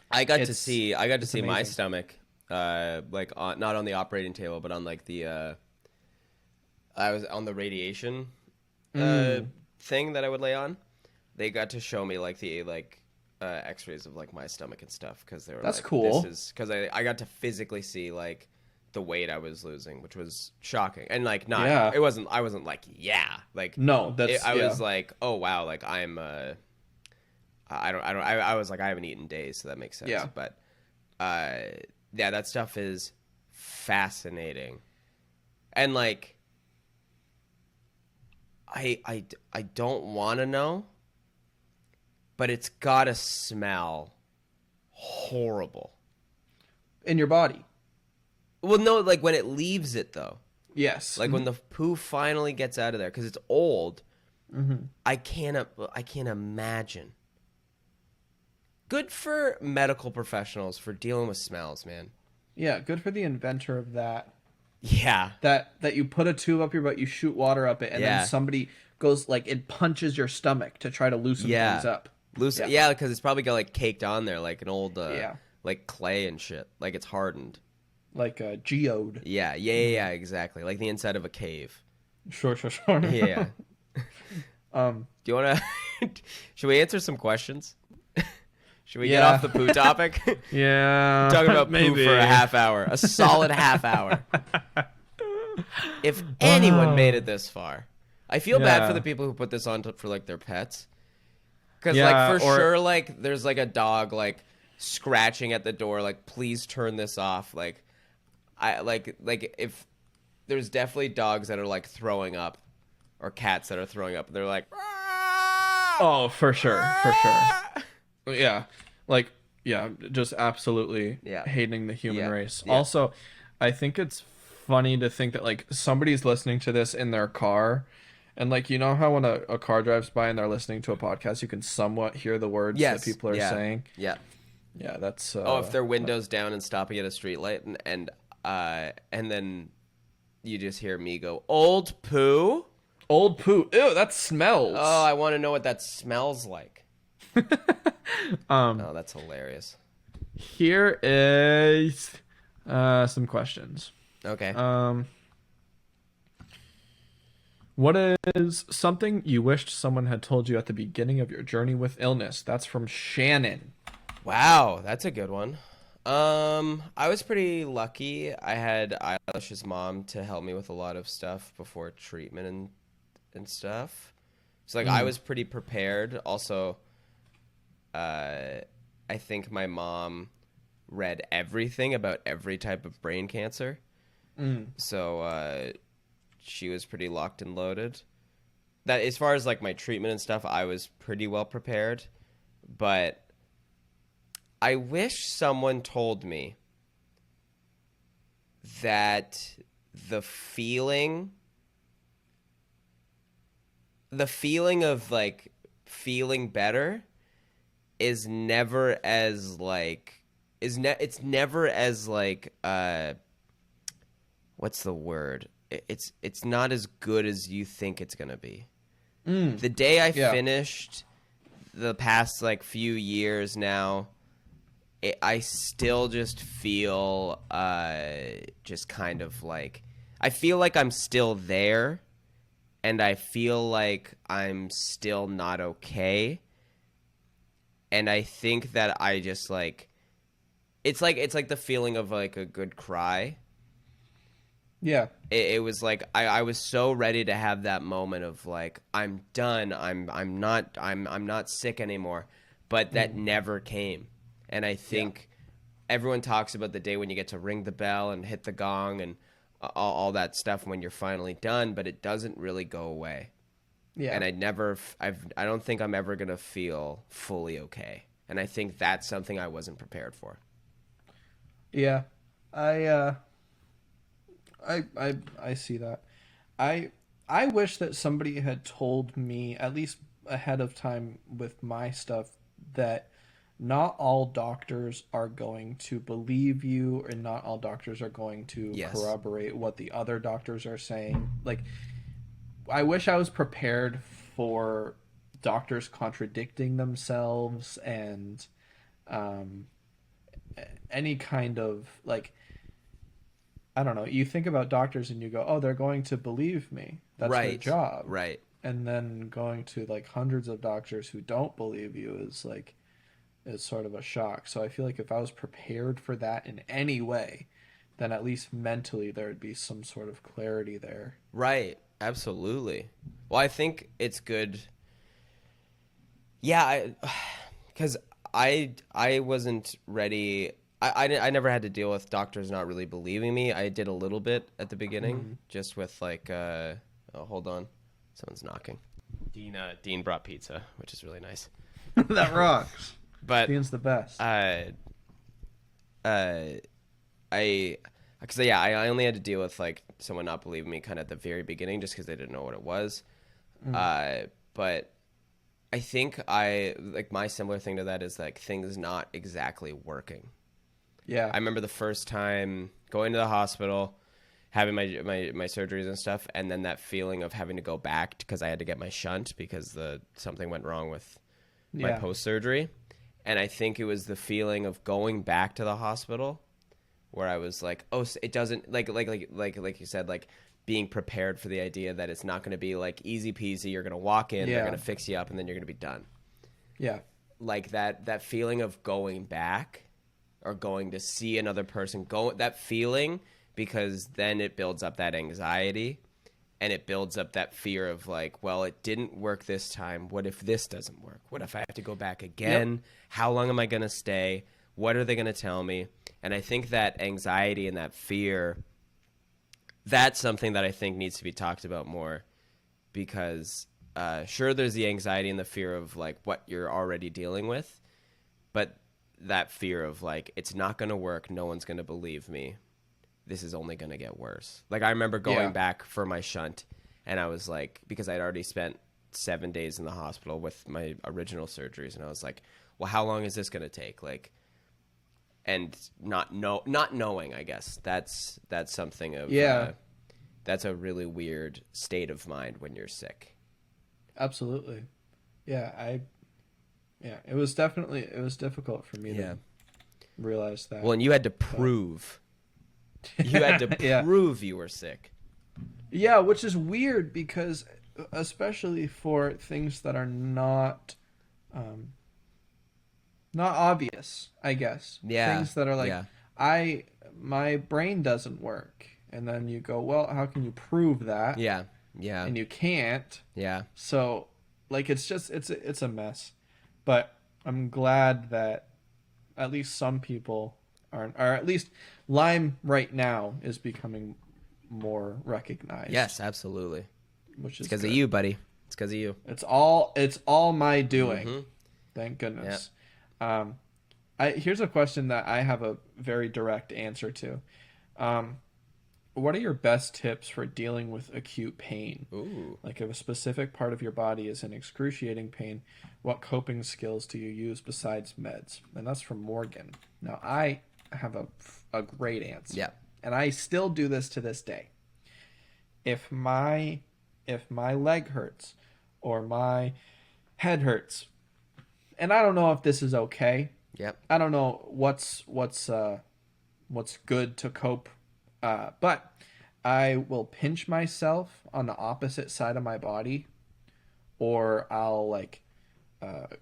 I got to it's see my amazing. stomach like not on the operating table but on like the I was on the radiation uh thing that I would lay on. They got to show me like the x-rays of like my stomach and stuff because they were That's like this cool. is because I got to physically see like the weight I was losing, which was shocking. And like not Yeah. it wasn't I wasn't like yeah, like No, that's I yeah. was like, "Oh wow, like I'm I was like I haven't eaten days, so that makes sense." Yeah. But uh yeah, that stuff is fascinating. And like I don't want to know, but it's got to smell horrible. In your body. Well, no, like when it leaves it though. Yes. Like when the poo finally gets out of there cuz it's old. Mm-hmm. I can't imagine. Good for medical professionals for dealing with smells, man. Yeah, good for the inventor of that. Yeah. That you put a tube up your butt, you shoot water up it, and then Yeah. somebody goes like it punches your stomach to try to loosen things Yeah. up. Loose. Yeah. Yeah, because it's probably got like caked on there like an old Yeah. like clay and shit. Like it's hardened. Like a geode. Yeah, exactly. Like the inside of a cave. Sure. Yeah. Um. Do you want to should we answer some questions? Should we get Yeah. off the poo topic? Yeah. Talking about maybe poo for a half hour. A solid half hour. If anyone made it this far. I feel bad Yeah. for the people who put this on for like their pets. Because Yeah, like for or- sure like there's like a dog like scratching at the door like please turn this off. Like I like if there's definitely dogs that are like throwing up or cats that are throwing up and they're like Oh, for sure. Yeah. Like yeah, just absolutely Yeah. hating the human Yeah. race. Yeah. Also, I think it's funny to think that like somebody's listening to this in their car. And like you know how when a car drives by and they're listening to a podcast, you can somewhat hear the words yes. that people are yeah. saying. Yeah. Yeah, that's Oh, if their windows down and stopping at a street light and then you just hear me go, "Old poo?" old poo. Ew, that smells. Oh, I want to know what that smells like. Oh, that's hilarious. Here is some questions. Okay. What is something you wished someone had told you at the beginning of your journey with illness? That's from Shannon. Wow, that's a good one. I was pretty lucky. I had Eilish's mom to help me with a lot of stuff before treatment and stuff. So like I was pretty prepared. Also, I think my mom read everything about every type of brain cancer. So she was pretty locked and loaded. That as far as like my treatment and stuff, I was pretty well prepared. But I wish someone told me that the feeling of like feeling better is never as like it's never as like what's the word? It's not as good as you think it's gonna be. The day I finished the past like few years now, I still just feel just kind of like I feel like I'm still there, and I feel like I'm still not okay. And I think that I just like it's like the feeling of like a good cry. Yeah. It was like I was so ready to have that moment of like I'm done. I'm not sick anymore, but that never came. And I think everyone talks about the day when you get to ring the bell and hit the gong and all that stuff when you're finally done, but it doesn't really go away. Yeah. And I don't think I'm ever gonna feel fully okay. And I think that's something I wasn't prepared for. Yeah. I see that. I wish that somebody had told me at least ahead of time with my stuff that not all doctors are going to believe you, and not all doctors are going to Yes. corroborate what the other doctors are saying. Like, I wish I was prepared for doctors contradicting themselves and um, any kind of like, I don't know. You think about doctors and you go, "Oh, they're going to believe me. That's their Right. job." Right. And then going to like hundreds of doctors who don't believe you is like is sort of a shock. So I feel like if I was prepared for that in any way, then at least mentally there would be some sort of clarity there. Right. Absolutely. Well, I think it's good. Yeah, because I wasn't ready. I never had to deal with doctors not really believing me. I did a little bit at the beginning, Mm. just with like oh, hold on, someone's knocking. Dean brought pizza, which is really nice. That rocks. But Dean's the best. uh, I because yeah, I only had to deal with like someone not believing me kind of at the very beginning, just because they didn't know what it was. But I think I like my similar thing to that is like things not exactly working. Yeah. I remember the first time going to the hospital, having my surgeries and stuff, and then that feeling of having to go back because I had to get my shunt because something went wrong with my Yeah. post surgery. And I think it was the feeling of going back to the hospital where I was like, oh, it doesn't like you said, like being prepared for the idea that it's not going to be like easy peasy. You're going to walk in, they're Yeah. going to fix you up, and then you're going to be done. Yeah. Like that feeling of going back or going to see another person, that feeling, because then it builds up that anxiety and it builds up that fear of like, well, it didn't work this time. What if this doesn't work? What if I have to go back again? Yep. How long am I going to stay? What are they going to tell me? And I think that anxiety and that fear, that's something that I think needs to be talked about more, because sure, there's the anxiety and the fear of like what you're already dealing with, but that fear of like, it's not going to work. No one's going to believe me. This is only going to get worse. Like I remember going back for my shunt, and I was like, because I'd already spent 7 days in the hospital with my original surgeries, and I was like, well, how long is this going to take? Like, and not knowing, I guess that's something of, Yeah. that's a really weird state of mind when you're sick. Absolutely. Yeah. It was difficult for me to realize that. Well, and you had to prove. You had to Yeah. prove you were sick. Yeah, which is weird because especially for things that are not obvious, I guess. Yeah. Things that are like Yeah. my brain doesn't work. And then you go, well, how can you prove that? Yeah. Yeah. And you can't. Yeah. So like it's a mess. But I'm glad that at least some people aren't, or at least Lyme right now is becoming more recognized. Yes, absolutely. Which is Because of good. you, buddy. It's because of you. It's all my doing. Mhm. Thank goodness. Here's a question that I have a very direct answer to. What are your best tips for dealing with acute pain? Ooh. Like if a specific part of your body is in excruciating pain, what coping skills do you use besides meds? And that's from Morgan. Now I have a great answer. Yeah. And I still do this to this day. If my leg hurts or my head hurts, and I don't know if this is okay. Yep. I don't know what's good to cope, but I will pinch myself on the opposite side of my body, or I'll like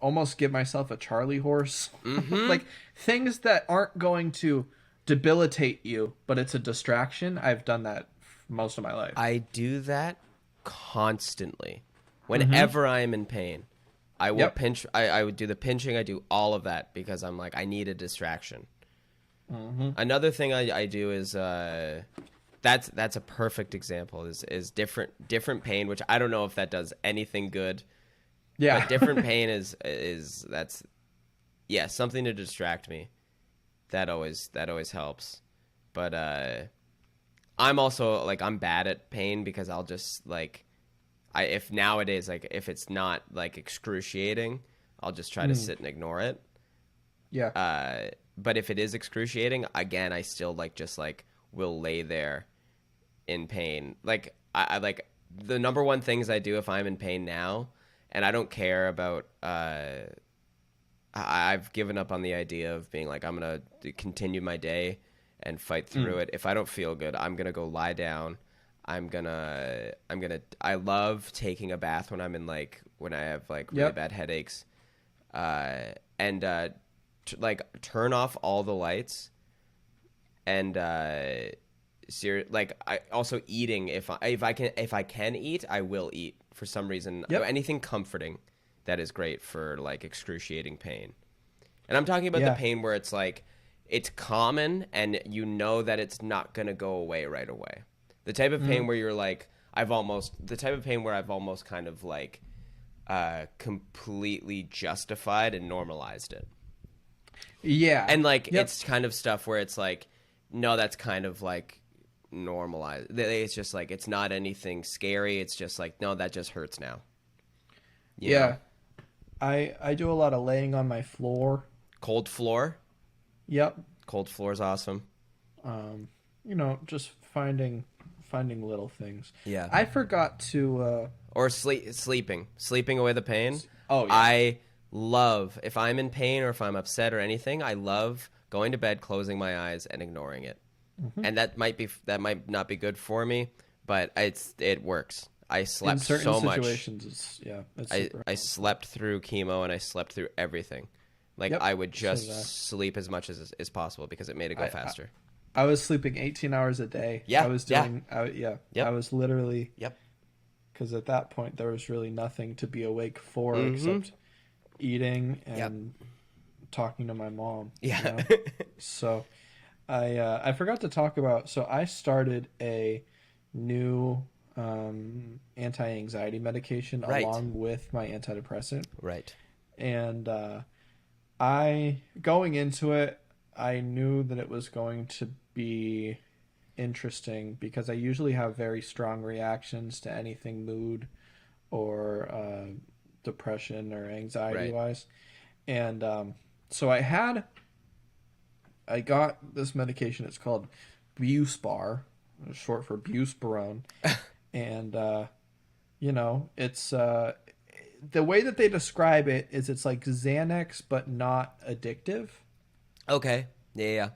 almost give myself a Charlie horse, like things that aren't going to debilitate you, but it's a distraction. I've done that most of my life. I do that constantly. Whenever I am in pain, I will pinch. I would do the pinching. I do all of that because I'm like, I need a distraction. Another thing I do is that's a perfect example is different pain, which I don't know if that does anything good. Yeah. But different pain is that's something to distract me. That always helps. But I'm also like, I'm bad at pain because I'll just like, if nowadays, like if it's not like excruciating, I'll just try to sit and ignore it. Yeah. But if it is excruciating, again, I still like just like will lay there in pain. Like I like the number one things I do if I'm in pain now, and I don't care about. I've given up on the idea of being like I'm gonna continue my day and fight through it. If I don't feel good, I'm gonna go lie down. I love taking a bath when I'm in like when I have like really Yep. bad headaches, and like turn off all the lights and like I also eating if I can eat, I will eat for some reason. Yep. Anything comforting that is great for like excruciating pain. And I'm talking about the Yeah. pain where it's like it's common and you know that it's not going to go away right away. The type of pain where you're like I've almost kind of like completely justified and normalized it. Yeah. And like Yep. it's kind of stuff where it's like no, that's kind of like normalized. It's just like it's not anything scary. It's just like no, that just hurts now. You Yeah. know? I do a lot of laying on my floor. Cold floor. Yep. Cold floor is awesome. Just finding little things. Yeah. I forgot to Or sleeping away the pain. Oh, yeah. I love if I'm in pain or if I'm upset or anything. I love going to bed, closing my eyes, and ignoring it. And that might not be good for me, but it works. I in slept certain so much. situations it's super I slept through chemo and I slept through everything. Like Yep, I would so just did I. sleep as much as possible because it made it go faster. I was sleeping 18 hours a day. Yeah, I was yeah. doing Yep. I was literally Yep. because at that point there was really nothing to be awake for except eating and talking to my mom. Yeah. So I forgot to talk about. So I started a new anti-anxiety medication Right. along with my antidepressant, Right. and I going into it, I knew that it was going to be interesting because I usually have very strong reactions to anything mood or depression or anxiety wise, and so I got this medication. It's called Buspar, short for buspirone, and it's the way that they describe it is it's like Xanax but not addictive. Okay. Yeah.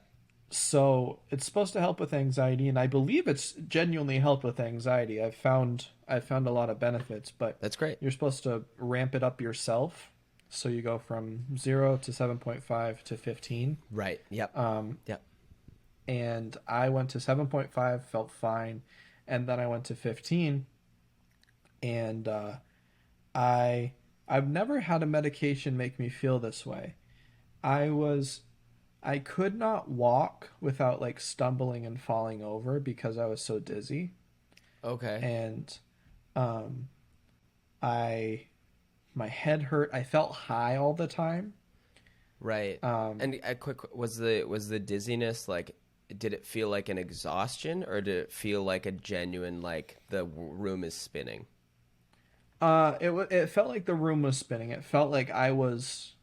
So it's supposed to help with anxiety, and I believe it's genuinely helped with anxiety. I've found a lot of benefits, but That's great. you're supposed to ramp it up yourself. So you go from 0 to 7.5 to 15. Right. Yep. Yep. And I went to 7.5, felt fine, and then I went to 15, and I've never had a medication make me feel this way. I could not walk without like stumbling and falling over because I was so dizzy, Okay. and my head hurt. I felt high all the time. Right. And a quick was the dizziness like did it feel like an exhaustion or did it feel like a genuine like the room is spinning? It felt like the room was spinning. It felt like I was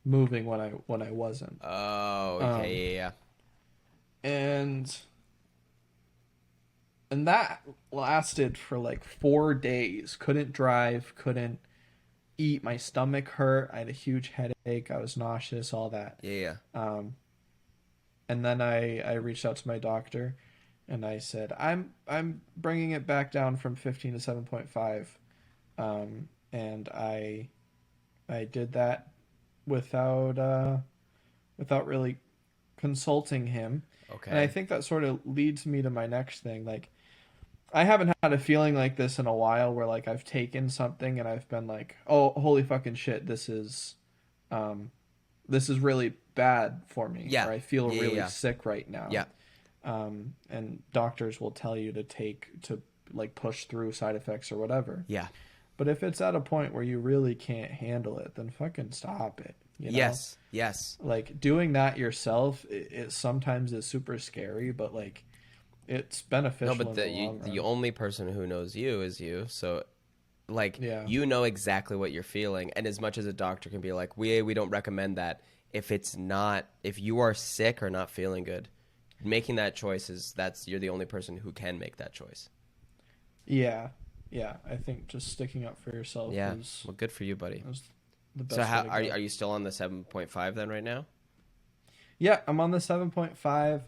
moving when I wasn't. Oh, okay. Yeah. And that lasted for like 4 days. Couldn't drive, couldn't eat. My stomach hurt. I had a huge headache. I was nauseous, all that. Yeah. And then I reached out to my doctor and I said, I'm bringing it back down from 15 to 7.5. And I did that without really consulting him. Okay. And I think that sort of leads me to my next thing. Like, I haven't had a feeling like this in a while where like I've taken something and I've been like, oh, holy fucking shit, this is really bad for me. Yeah. Or I feel Yeah, really yeah. sick right now. Yeah. And doctors will tell you to like push through side effects or whatever. Yeah. But if it's at a point where you really can't handle it, then fucking stop it. You know? Yes. Yes. Like doing that yourself, it sometimes is super scary, but like it's beneficial. No, but in the long run. the only person who knows you is you. So, like, Yeah. you know exactly what you're feeling. And as much as a doctor can be like, we don't recommend that, if you are sick or not feeling good, making that choice you're the only person who can make that choice. Yeah, yeah. I think just sticking up for yourself Yeah. Well, good for you, buddy. is the So best how way to are go. you still on the 7.5 then right now? Yeah, I'm on the 7.5.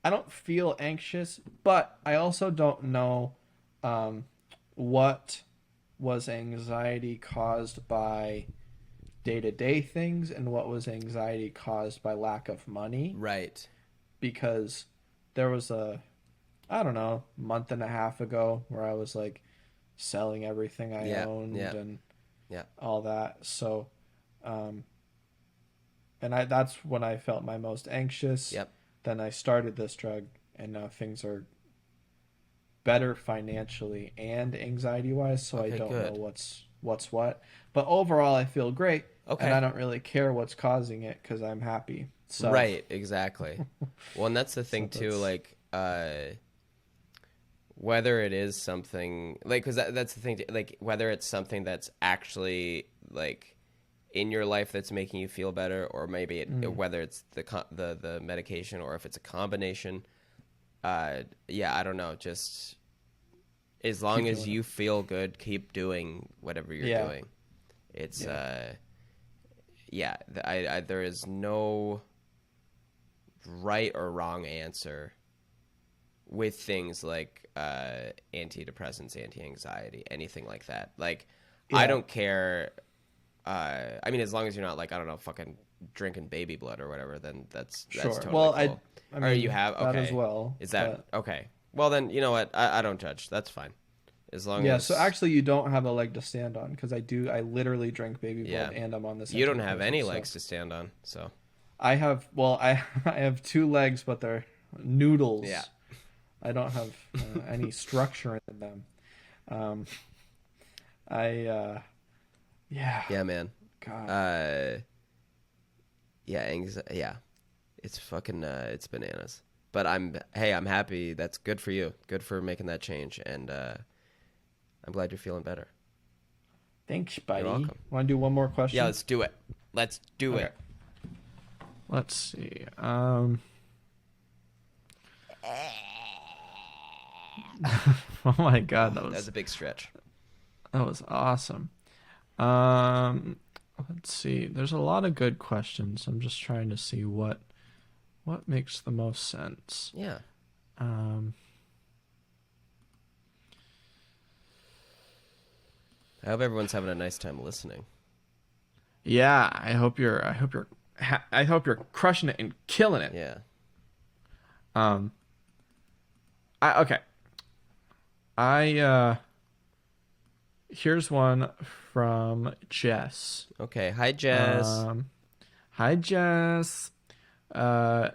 I don't feel anxious, but I also don't know um, what was anxiety caused by day-to-day things and what was anxiety caused by lack of money, Right. because there was I don't know, month and a half ago where I was like selling everything I Yeah. owned Yeah. and Yeah. all that. So, um, and that's when I felt my most anxious. Yep. Then I started this drug, and now things are better financially and anxiety wise. So I Okay, don't know good. what's what. But overall, I feel great, and Okay. I don't really care what's causing it because I'm happy. So, Right, exactly. Well, and that's the so thing too, that's like whether it is something like cuz that's the thing like whether it's something that's actually like in your life that's making you feel better, or maybe whether it's the medication or if it's a combination. Yeah, I don't know, just as long keep as doing it. you feel good, keep doing whatever you're Yeah, doing. It's yeah, yeah, there is no right or wrong answer with things like antidepressants, anti-anxiety, anything like that. Like, I yeah. don't care. I mean, as long as you're not like, I don't know, fucking drinking baby blood or whatever, then that's Sure. totally Well, cool. I Or you mean have that as okay? well, Is that but okay? Well, then you know what? I don't judge. That's fine. As long yeah. So as actually, you don't have a leg to stand on because I do. I literally drink baby blood, yeah, and I'm on this you don't have antidepressant. any So legs to stand on. So I have. Well, I I have two legs, but they're yeah, noodles. I don't have any structure in them. Um, I yeah. yeah, man. God. Uh, yeah. It's fucking it's bananas. But I'm happy. That's good for you. Good for making that change, and I'm glad you're feeling better. Thanks, You're buddy. welcome. Want to do one more Yeah, question? let's do it. Let's do Okay. it. Let's see. Oh my God, Oh, that's a big stretch. that was awesome. Um, let's see. There's a lot of good questions. I'm just trying to see what makes the most sense. Yeah. Um, I hope everyone's having a nice time listening. yeah, I hope you're crushing it and killing it. Yeah. Um, okay. Here's one from Jess. Okay. Hi, Jess. Hi Jess. Uh,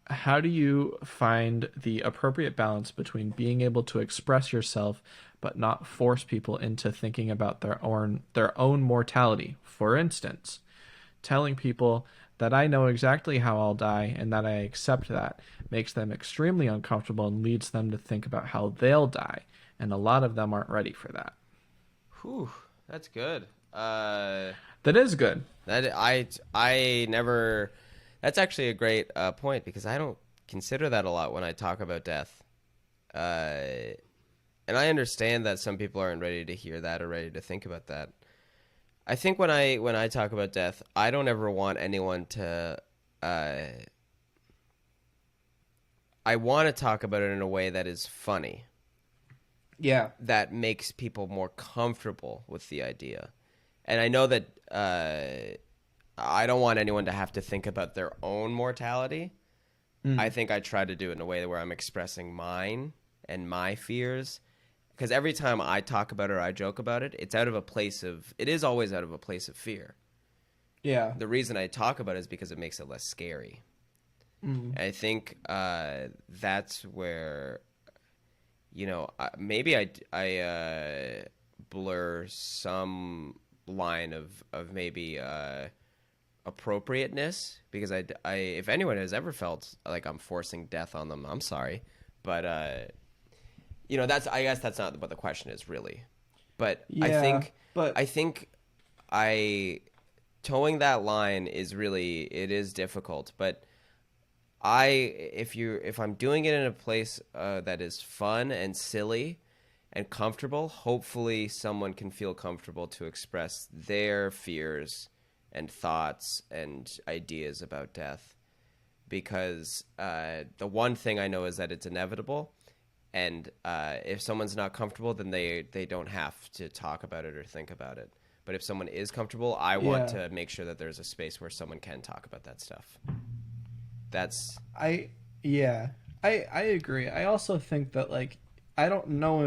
how do you find the appropriate balance between being able to express yourself but not force people into thinking about their own mortality? For instance, telling people that I know exactly how I'll die and that I accept that makes them extremely uncomfortable and leads them to think about how they'll die, and a lot of them aren't ready for that. Whew. That's good. That is good. That I never. That's actually a great point because I don't consider that a lot when I talk about death. And I understand that some people aren't ready to hear that or ready to think about that. I think when I talk about death, I don't ever want anyone to. I want to talk about it in a way that is funny, Yeah. that makes people more comfortable with the idea. And I know that I don't want anyone to have to think about their own mortality. I think I try to do it in a way where I'm expressing mine and my fears. Because every time I talk about it or I joke about it, it is always out of a place of fear. Yeah. The reason I talk about it is because it makes it less scary. And I think that's where, maybe I blur some line of maybe appropriateness, because I if anyone has ever felt like I'm forcing death on them, I'm sorry, but I guess that's not what the question is really. But Yeah. But I think I towing that line is really, it is difficult. But if I'm doing it in a place that is fun and silly and comfortable, hopefully someone can feel comfortable to express their fears and thoughts and ideas about death. Because the one thing I know is that it's inevitable, and if someone's not comfortable, then they don't have to talk about it or think about it. But if someone is comfortable, I want to make sure that there's a space where someone can talk about that stuff. I agree. I also think that, like, I don't know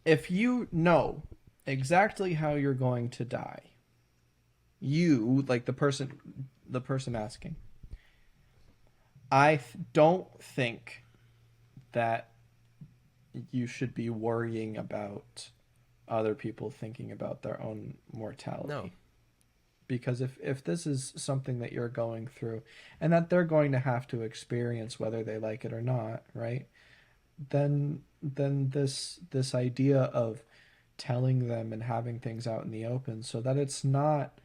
if you know exactly how you're going to die, you, like the person asking, don't think that you should be worrying about other people thinking about their own mortality. No. Because if this is something that you're going through and that they're going to have to experience whether they like it or not, right? Then this idea of telling them and having things out in the open so that it's not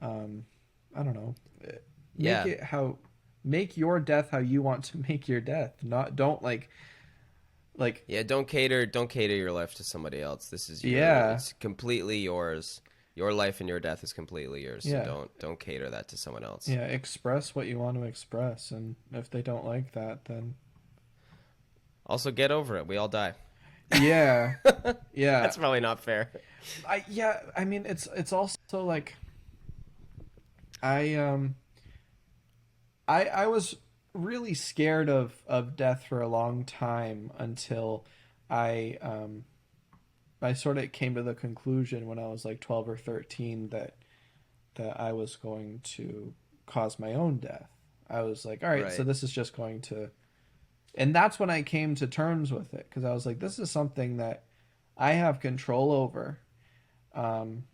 I don't know, make your death how you want to make your death. Don't don't cater your life to somebody else. This is it's completely yours. Your life and your death is completely yours. So don't cater that to someone else. Yeah, express what you want to express, and if they don't like that, then also get over it. We all die. Yeah. Yeah. That's probably not fair. I mean it's also like I was really scared of death for a long time until I sort of came to the conclusion when I was like 12 or 13 that I was going to cause my own death. I was like, all right, so this is just going to, and that's when I came to terms with it, because I was like, this is something that I have control over, and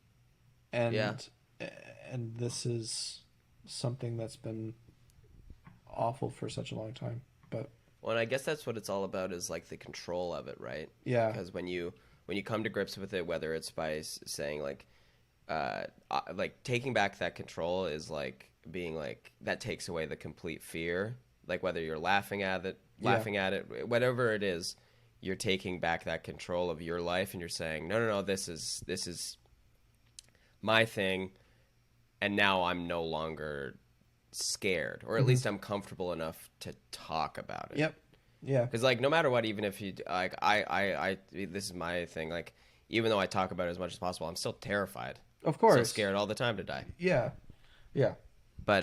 this is something that's been awful for such a long time. But and I guess that's what it's all about, is like the control of it, right? Yeah. Because when you come to grips with it, whether it's by saying like taking back that control is like being like, that takes away the complete fear. Like whether you're laughing at it, whatever it is, you're taking back that control of your life, and you're saying, no, this is my thing, and now I'm no longer scared, or at least I'm comfortable enough to talk about it. Yep. Yeah. Because like no matter what, even if you like, I this is my thing. Like even though I talk about it as much as possible, I'm still terrified. Of course. Still scared all the time to die. Yeah. Yeah. But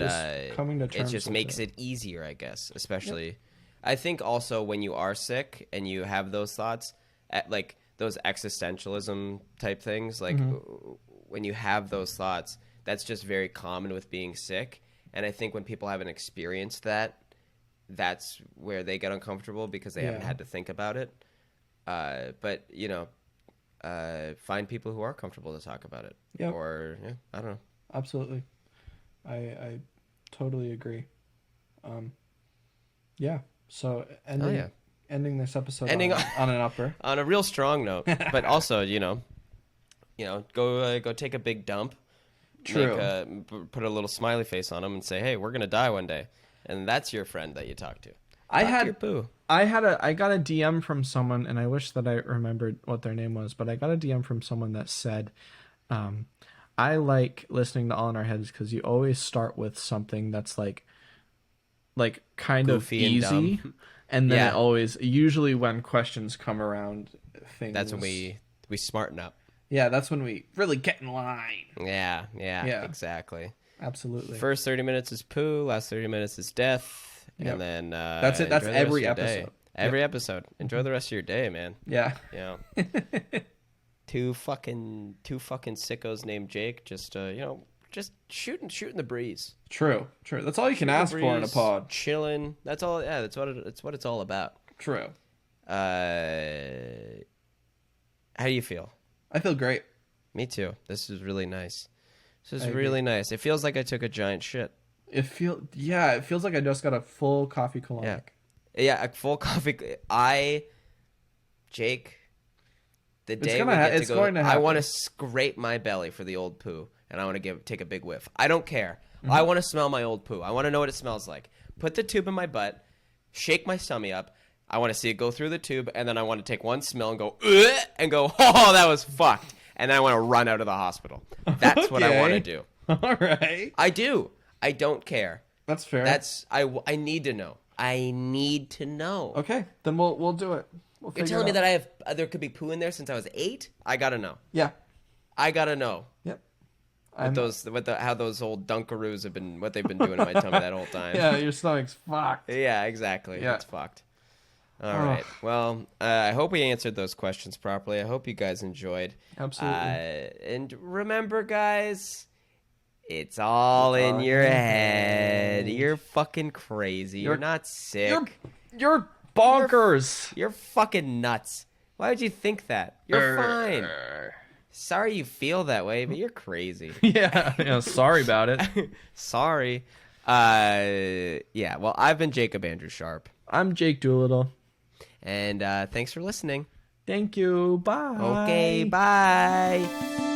coming to terms it just with makes it easier, I guess. Especially, I think also when you are sick and you have those thoughts, like those existentialism type things, like when you have those thoughts, that's just very common with being sick. And I think when people haven't experienced that, that's where they get uncomfortable, because they haven't had to think about it. But find people who are comfortable to talk about it. Yep. Or I don't know. Absolutely. I totally agree. So ending this episode on an upper. On a real strong note, but also, go take a big dump. True. Put a little smiley face on them and say, "Hey, we're gonna die one day," and that's your friend that you talk to. I got a DM from someone, and I wish that I remembered what their name was, but I got a DM from someone that said, I like listening to All in Our Heads because you always start with something that's like kind goofy of easy, and then it always, usually when questions come around, things. That's when we smarten up. Yeah, that's when we really get in line. Yeah, exactly. Absolutely. First 30 minutes is poo, last 30 minutes is death, and then that's it. That's every episode. Every episode. Enjoy the rest of your day, man. Yeah. Yeah. Two fucking sickos named Jake, just shooting the breeze. True. That's all you can ask for in a pod. Chilling. That's all. Yeah, that's what it's all about. True. How do you feel? I feel great. Me too. This is really nice. This is really nice. It feels like I took a giant shit. It feels like I just got a full coffee colonic. Yeah, a full coffee. Jake, the day we get to go, I want to scrape my belly for the old poo. and I want to take a big whiff. I don't care. I want to smell my old poo. I want to know what it smells like. Put the tube in my butt, shake my stomach up. I want to see it go through the tube, and then I want to take one smell and go, ugh, and go, oh, that was fucked. And then I want to run out of the hospital. That's what I want to do. All right. I do. I don't care. That's fair. I need to know. I need to know. Okay, then we'll do it. You're telling me that there could be poo in there since I was 8? I gotta know. Yeah. I gotta know. Yep. How those old Dunkaroos what they've been doing in my tummy that whole time. Yeah, your stomach's fucked. Yeah, exactly. Yeah. It's fucked. All right. Well, I hope we answered those questions properly. I hope you guys enjoyed. Absolutely. And remember, guys, it's all in your head. You're fucking crazy. You're not sick. You're bonkers. You're fucking nuts. Why would you think that? You're fine. Sorry you feel that way, but you're crazy. Yeah, sorry about it. Sorry. Yeah, well, I've been Jacob Andrew Sharpe. I'm Jake Doolittle. And thanks for listening. Thank you. Bye. Okay, bye.